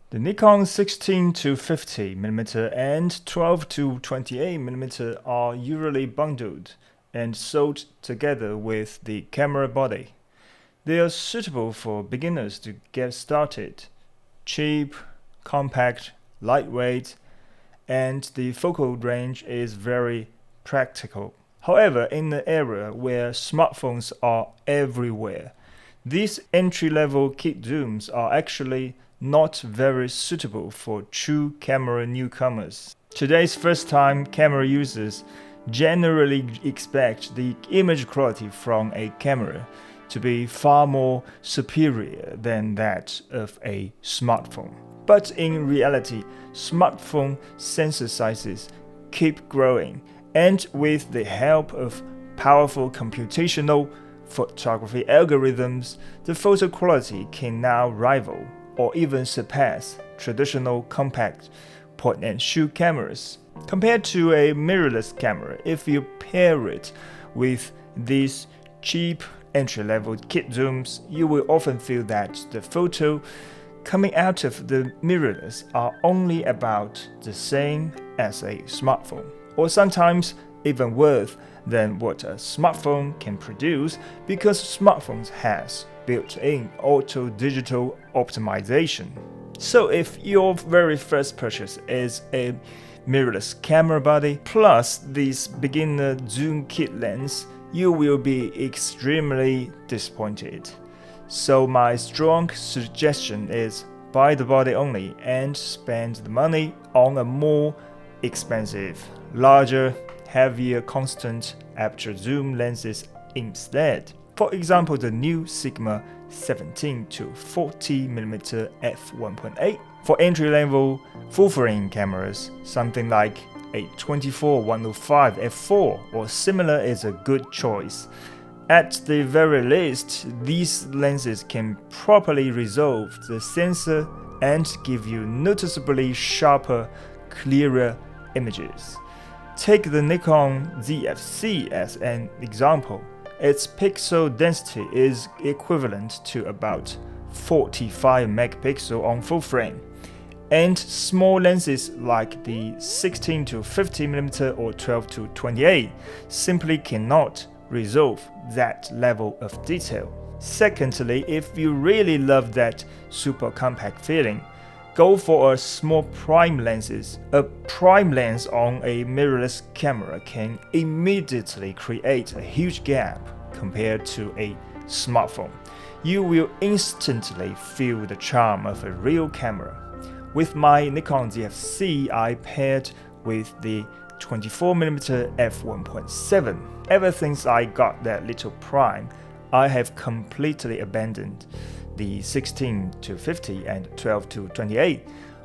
The Nikon 16 to 50mm and 12 to 28mm are usually bundled and sold together with the camera body. They are suitable for beginners to get started. Cheap, compact, lightweight, and the focal range is very practical. However, in the era where smartphones are everywhere, these entry-level kit zooms are actually not very suitable for true camera newcomers. Today's first-time camera users generally expect the image quality from a camera to be far more superior than that of a smartphone. But in reality, smartphone sensor sizes keep growing, and with the help of powerful computational photography algorithms, the photo quality can now rival or even surpass traditional compact point-and-shoot cameras. Compared to a mirrorless camera, if you pair it with these cheap entry-level kit zooms, you will often feel that the photo coming out of the mirrorless are only about the same as a smartphone, or sometimes even worse than what a smartphone can produce, because smartphones has built-in auto-digital optimization. So if your very first purchase is a mirrorless camera body plus this beginner zoom kit lens, you will be extremely disappointed. So my strong suggestion is buy the body only and spend the money on a more expensive, larger, heavier constant aperture zoom lenses instead. For example, the new Sigma 17 to 40mm f1.8. For entry-level full-frame cameras, something like a 24-105 f4 or similar is a good choice. At the very least, these lenses can properly resolve the sensor and give you noticeably sharper, clearer images. Take the Nikon ZFC as an example. Its pixel density is equivalent to about 45 megapixels on full frame, and small lenses like the 16 to 50mm or 12 to 28 simply cannot resolve that level of detail. Secondly, if you really love that super compact feeling, go for a small prime lenses. A prime lens on a mirrorless camera can immediately create a huge gap compared to a smartphone. You will instantly feel the charm of a real camera. With my Nikon ZFC, I paired with the 24mm f1.7. Ever since I got that little prime, I have completely abandoned the 16 to 50 and 12 to 28.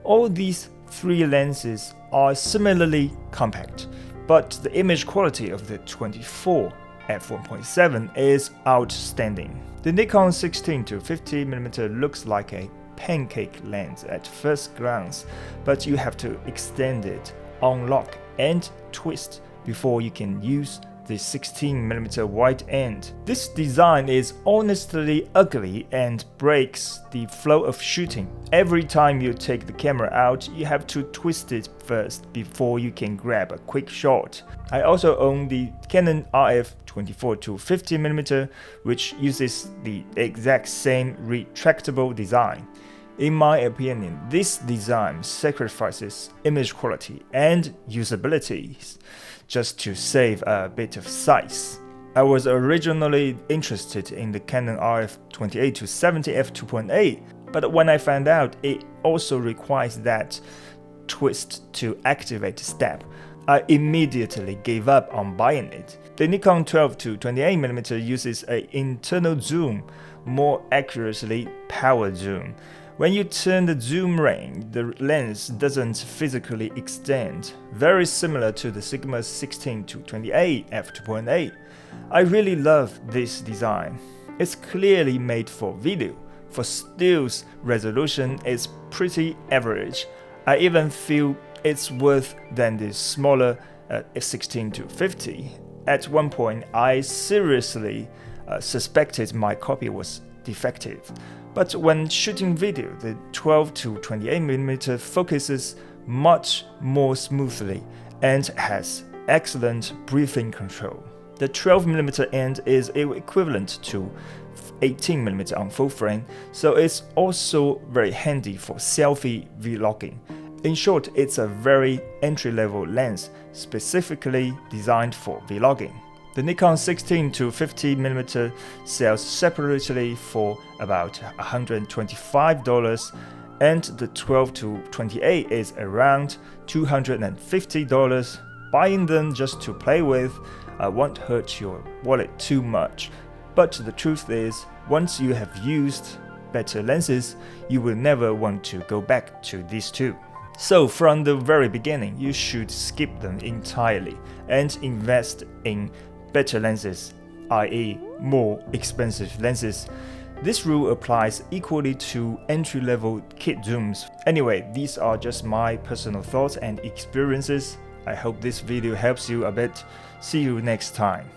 All these three lenses are similarly compact, but the image quality of the 24 f1.7 is outstanding. The Nikon 16 to 50mm looks like a pancake lens at first glance, but you have to extend it, unlock and twist before you can use the 16mm wide end. This design is honestly ugly and breaks the flow of shooting. Every time you take the camera out, you have to twist it first before you can grab a quick shot. I also own the Canon RF 24 to 50mm, which uses the exact same retractable design. In my opinion, this design sacrifices image quality and usability just to save a bit of size. I was originally interested in the Canon RF 28 to 70 f2.8, but when I found out it also requires that twist to activate step, I immediately gave up on buying it. The Nikon 12 to 28mm uses an internal zoom, more accurately power zoom. When you turn the zoom ring, the lens doesn't physically extend, very similar to the Sigma 16 to 28 f2.8. I really love this design. It's clearly made for video. For stills, resolution is pretty average. I even feel it's worse than the smaller 16 to 50. At one point, I seriously suspected my copy was defective. But when shooting video, the 12 to 28mm focuses much more smoothly and has excellent breathing control. The 12mm end is equivalent to 18mm on full frame, so it's also very handy for selfie vlogging. In short, it's a very entry-level lens, specifically designed for vlogging. The Nikon 16 to 50mm sells separately for about $125, and the 12 to 28 is around $250. Buying them just to play with won't hurt your wallet too much, but the truth is, once you have used better lenses, you will never want to go back to these two. So from the very beginning, you should skip them entirely and invest in better lenses, i.e. more expensive lenses. This rule applies equally to entry-level kit zooms. Anyway, these are just my personal thoughts and experiences. I hope this video helps you a bit. See you next time.